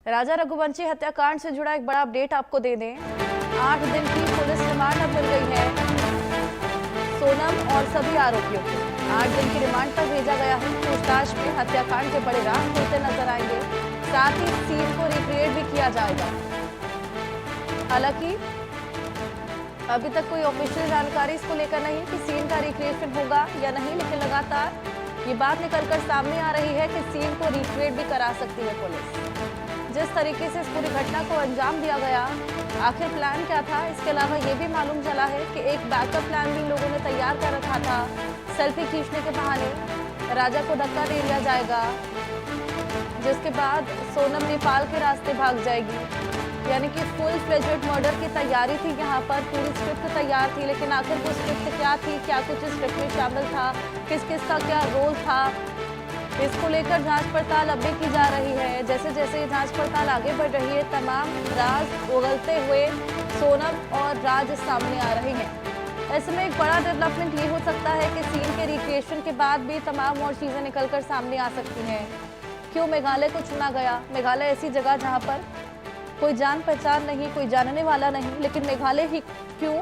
राजा रघुवंशी हत्याकांड से जुड़ा एक बड़ा अपडेट आपको दे दें। 8 दिन की पुलिस रिमांड अब मिल गई है सोनम और सभी आरोपियों को। 8 दिन की रिमांड पर भेजा गया है। पूछताछ में हत्याकांड के बड़े राज खुलते नजर आएंगे। साथ ही सीन को रिक्रिएट भी किया जाएगा। हालांकि अभी तक कोई ऑफिशियल जानकारी इसको लेकर नहीं कि सीन का रिक्रिएशन होगा या नहीं, लेकिन लगातार ये बात निकलकर सामने आ रही है कि सीन को रिक्रिएट भी करा सकती है पुलिस। जिस तरीके से इस पूरी घटना को अंजाम दिया गया, आखिर प्लान क्या था? इसके अलावा ये भी मालूम चला है कि एक बैकअप प्लान भी लोगों ने तैयार कर रखा था। सेल्फी खींचने के बहाने राजा को धक्का दे दिया जाएगा, जिसके बाद सोनम नेपाल के रास्ते भाग जाएगी। यानी कि फुल फ्लेजेड मर्डर की तैयारी थी। यहाँ पर पूरी स्क्रिप्ट तैयार थी, लेकिन आखिर वो स्क्रिप्ट क्या थी, क्या कुछ इस स्क्रिप्ट में शामिल था, किस किस का क्या रोल था, इसको लेकर जांच पड़ताल अब भी की जा रही है। जैसे जैसे ये जांच पड़ताल आगे बढ़ रही है, तमाम राज उगलते हुए सोनम और राज सामने आ रहे हैं। ऐसे में एक बड़ा डेवलपमेंट ये हो सकता है कि सीन के रिक्रिएशन के बाद भी तमाम और चीजें निकलकर सामने आ सकती हैं। क्यों मेघालय को चुना गया? मेघालय ऐसी जगह जहाँ पर कोई जान पहचान नहीं, कोई जानने वाला नहीं, लेकिन मेघालय ही क्यों?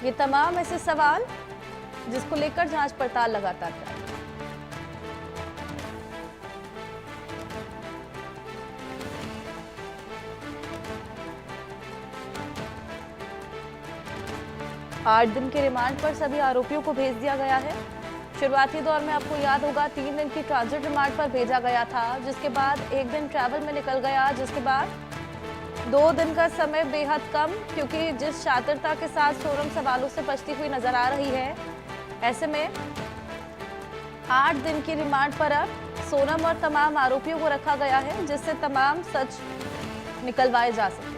ये तमाम ऐसे सवाल जिसको लेकर जांच पड़ताल लगातार जारी। आठ दिन के रिमांड पर सभी आरोपियों को भेज दिया गया है। शुरुआती दौर में आपको याद होगा 3 दिन की ट्रांजिट रिमांड पर भेजा गया था, जिसके बाद 1 दिन ट्रैवल में निकल गया, जिसके बाद 2 दिन का समय बेहद कम, क्योंकि जिस शातिरता के साथ सोनम सवालों से बचती हुई नजर आ रही है, ऐसे में 8 दिन की रिमांड पर अब सोनम और तमाम आरोपियों को रखा गया है, जिससे तमाम सच निकलवाए जा सके।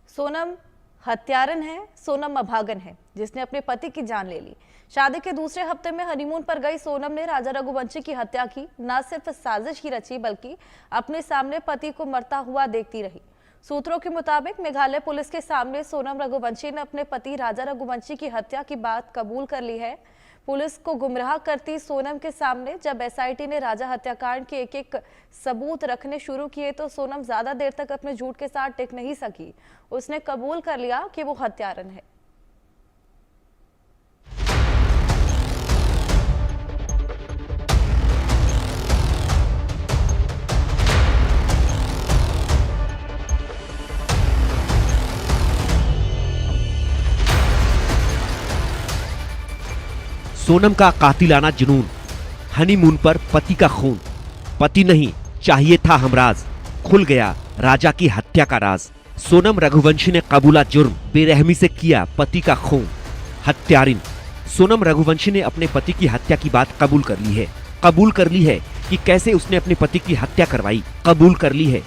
सोनम हत्यारन है, सोनम अभागन है, जिसने अपने पति की जान ले ली। शादी के दूसरे हफ्ते में हनीमून पर गई सोनम ने राजा रघुवंशी की हत्या की। न सिर्फ साजिश ही रची, बल्कि अपने सामने पति को मरता हुआ देखती रही। सूत्रों के मुताबिक मेघालय पुलिस के सामने सोनम रघुवंशी ने अपने पति राजा रघुवंशी की हत्या की बात कबूल कर ली है। पुलिस को गुमराह करती सोनम के सामने जब एसआईटी ने राजा हत्याकांड के एक एक सबूत रखने शुरू किए, तो सोनम ज्यादा देर तक अपने झूठ के साथ टिक नहीं सकी। उसने कबूल कर लिया कि वो हत्यारन है। सोनम का कातिलाना जुनून, हनीमून पर पति का खून। पति नहीं चाहिए था हमराज, खुल गया राजा की हत्या का राज। सोनम रघुवंशी ने कबूला जुर्म, बेरहमी से किया पति का खून। हत्यारिन सोनम रघुवंशी ने अपने पति की हत्या की बात कबूल कर ली है। कबूल कर ली है कि कैसे उसने अपने पति की हत्या करवाई। कबूल कर ली है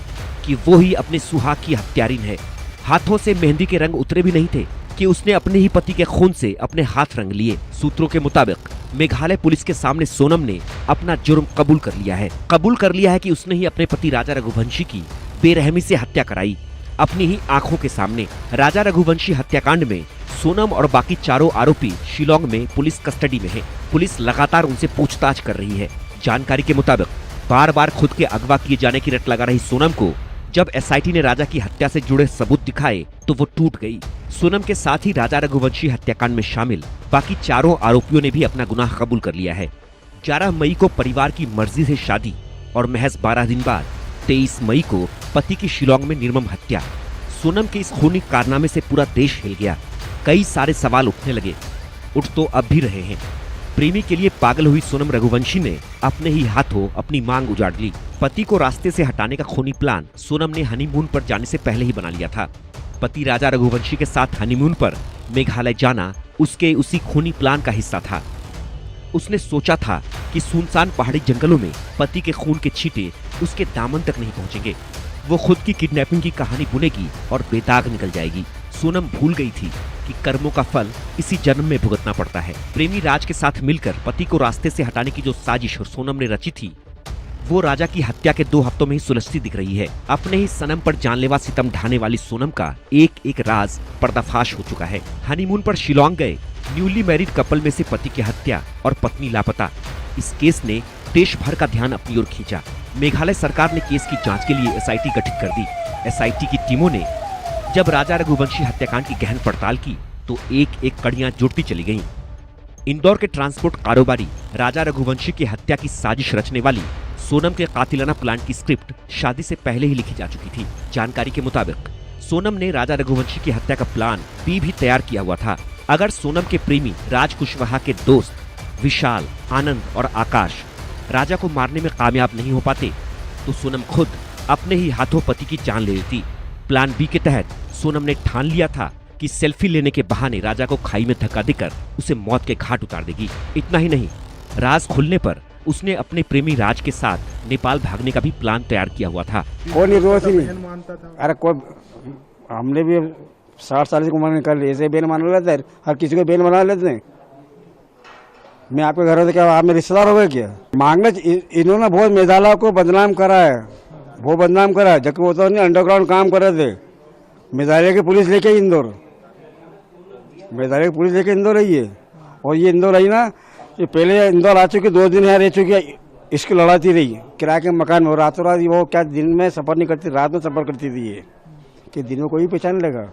कि वो ही अपने सुहाग की हत्यारिन है। हाथों से मेहंदी के रंग उतरे भी नहीं थे कि उसने अपने ही पति के खून से अपने हाथ रंग लिए। सूत्रों के मुताबिक मेघालय पुलिस के सामने सोनम ने अपना जुर्म कबूल कर लिया है। कबूल कर लिया है कि उसने ही अपने पति राजा रघुवंशी की बेरहमी से हत्या कराई, अपनी ही आंखों के सामने। राजा रघुवंशी हत्याकांड में सोनम और बाकी चारों आरोपी शिलोंग में पुलिस कस्टडी में हैं। पुलिस लगातार उनसे पूछताछ कर रही है। जानकारी के मुताबिक बार बार खुद के अगवा किए जाने की रट लगा रही सोनम को जब एसआईटी ने राजा की हत्या से जुड़े सबूत दिखाए, तो वो टूट गई। सोनम के साथ ही राजा रघुवंशी हत्याकांड में शामिल बाकी चारों आरोपियों ने भी अपना गुनाह कबूल कर लिया है। 11 मई को परिवार की मर्जी से शादी और महज 12 दिन बाद 23 मई को पति की शिलोंग में निर्मम हत्या। सोनम के इस खूनी कारनामे से पूरा देश हिल गया। कई सारे सवाल उठने लगे, उठ तो अब भी रहे हैं। प्रेमी के लिए पागल हुई सोनम रघुवंशी ने अपने ही हाथों अपनी मांग उजाड़ ली। पति को रास्ते से हटाने का खूनी प्लान सोनम ने हनीमून पर जाने से पहले ही बना लिया था। पति राजा रघुवंशी के साथ हनीमून पर मेघालय जाना उसके उसी खूनी प्लान का हिस्सा था। उसने सोचा था कि सुनसान पहाड़ी जंगलों में पति के खून के छींटे उसके दामन तक नहीं पहुंचेंगे। वो खुद की किडनैपिंग की कहानी बुनेगी और बेदाग निकल जाएगी। सोनम भूल गई थी कि कर्मों का फल इसी जन्म में भुगतना पड़ता है। प्रेमी राज के साथ मिलकर पति को रास्ते से हटाने की जो साजिश सोनम ने रची थी, वो राजा की हत्या के 2 हफ्तों में ही सुलझती दिख रही है। अपने ही सनम पर जानलेवा सितम ढाने वाली सोनम का एक एक राज पर्दाफाश हो चुका है। हनीमून पर शिलोंग गए न्यूली मैरिड कपल में से पति की हत्या और पत्नी लापता, इस केस ने देश भर का ध्यान अपनी ओर खींचा। मेघालय सरकार ने केस की जांच के लिए एसआईटी गठित कर दी। एसआईटी की टीमों ने जब राजा रघुवंशी हत्याकांड की गहन पड़ताल की तो एक एक कड़ियां जुड़ती चली गईं। इंदौर के ट्रांसपोर्ट कारोबारी राजा रघुवंशी की हत्या की साजिश रचने वाली सोनम के कातिलाना प्लान की स्क्रिप्ट शादी से पहले ही लिखी जा चुकी थी। जानकारी के मुताबिक सोनम ने राजा रघुवंशी की हत्या का प्लान भी तैयार किया हुआ था। अगर सोनम के प्रेमी राज कुशवाहा के दोस्त विशाल, आनंद और आकाश राजा को मारने में कामयाब नहीं हो पाते तो सोनम खुद अपने ही हाथों पति की जान ले लेती। प्लान बी के तहत सोनम ने ठान लिया था कि सेल्फी लेने के बहाने राजा को खाई में धक्का देकर उसे मौत के घाट उतार देगी। इतना ही नहीं, राज खुलने पर उसने अपने प्रेमी राज के साथ नेपाल भागने का भी प्लान तैयार किया हुआ था। कोई रोज ही नहीं, अरे कोई हमने भी 60 साल की उम्र निकाल ली, ऐसे बेल मान लेते हैं, हर किसी को बेल बना लेते हैं। मैं आपके घर से क्या आप मेरे रिश्तेदार हो गए क्या? मांगना इन्होंने बहुत मेघालय को बदनाम करा है, वो बदनाम करा है, जबकि वो तो नहीं अंडरग्राउंड काम कर रहे थे। मेघालय की पुलिस लेके इंदौर, मेघालय की पुलिस लेके इंदौर आई है, और ये इंदौर आई ना, ये पहले इंदौर आ चुकी, 2 दिन यहाँ रह चुकी है, इसकी लड़ाती रही किराए के मकान में। रातों रात वो क्या दिन में सफर नहीं करती, रात में सफर करती थी ये, कि दिन में कोई पहचान लेगा।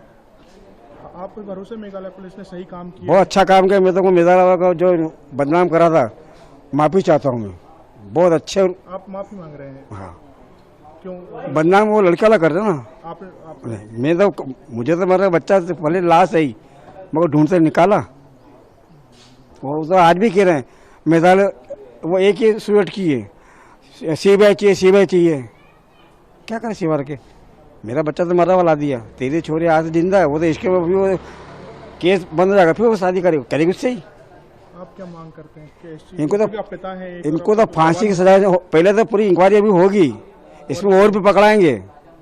आपके भरोसे मेघालय पुलिस ने सही काम किया? बहुत अच्छा काम किया। मैं तो मेघालय का जो बदनाम करा था, माफी चाहता हूँ मैं, बहुत अच्छे। आप माफी मांग रहे हैं? हाँ, क्यों? बदनाम वो लड़का वाला करते ना। आप मैं तो, मुझे तो मेरा बच्चा से पहले लाश आई, मगर ढूंढ से निकाला। वो तो आज भी कह रहे हैं मेघालय, वो एक ही स्टूडेंट की है, सीबीआई चाहिए, सीबीआई चाहिए। क्या करे सीबीआई के? मेरा बच्चा तो मरा वाला दिया, तेरी छोरी आज जिंदा है, वो तो इसके भी वो केस बंद हो जाएगा, फिर वो शादी करेगी उससे ही। आप क्या मांग करते हैं कि इनको तो पिता है, इनको तो फांसी की सजा, पहले तो पूरी इंक्वायरी अभी होगी, इसमें और भी पकड़ाएंगे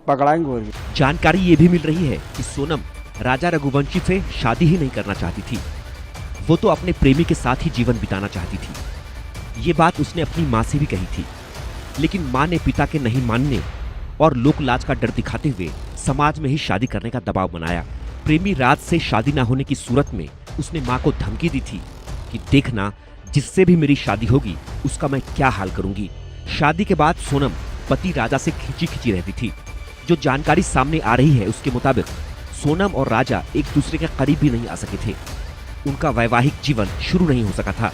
और भी। जानकारी ये भी मिल रही है कि सोनम राजा रघुवंशी से शादी ही नहीं करना चाहती थी, वो तो अपने प्रेमी के साथ ही जीवन बिताना चाहती थी। ये बात उसने अपनी माँ से भी कही थी, लेकिन माँ ने पिता के नहीं मानने और लोक लाज का डर दिखाते हुए समाज में ही शादी करने का दबाव बनाया। प्रेमी राज से शादी ना होने की सूरत में उसने माँ को धमकी दी थी कि देखना, जिससे भी मेरी शादी होगी उसका मैं क्या हाल करूंगी। शादी के बाद सोनम पति राजा से खींची खींची रहती थी। जो जानकारी सामने आ रही है उसके मुताबिक सोनम और राजा एक दूसरे के करीब भी नहीं आ सके थे, उनका वैवाहिक जीवन शुरू नहीं हो सका था।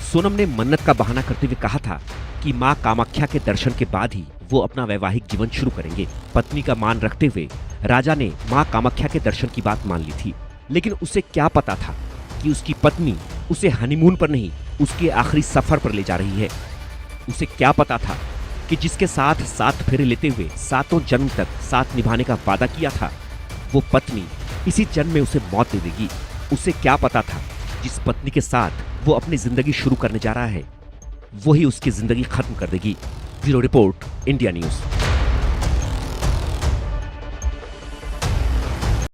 सोनम ने मन्नत का बहाना करते हुए कहा था कि मां कामाख्या के दर्शन के बाद ही वो अपना वैवाहिक जीवन शुरू करेंगे। पत्नी का मान रखते हुए राजा ने मां कामाख्या के दर्शन की बात मान ली थी, लेकिन उसे क्या पता था कि उसकी पत्नी उसे हनीमून पर नहीं, उसके आखिरी सफर पर ले जा रही है। उसे क्या पता था कि जिसके साथ 7 फेरे लेते हुए 7 जन्म तक साथ निभाने का वादा किया था, वो पत्नी इसी जन्म में उसे मौत दे देगी। उसे क्या पता था जिस पत्नी के साथ वो अपनी जिंदगी शुरू करने जा रहा है, वही उसकी जिंदगी खत्म कर देगी। Bureau report, India news.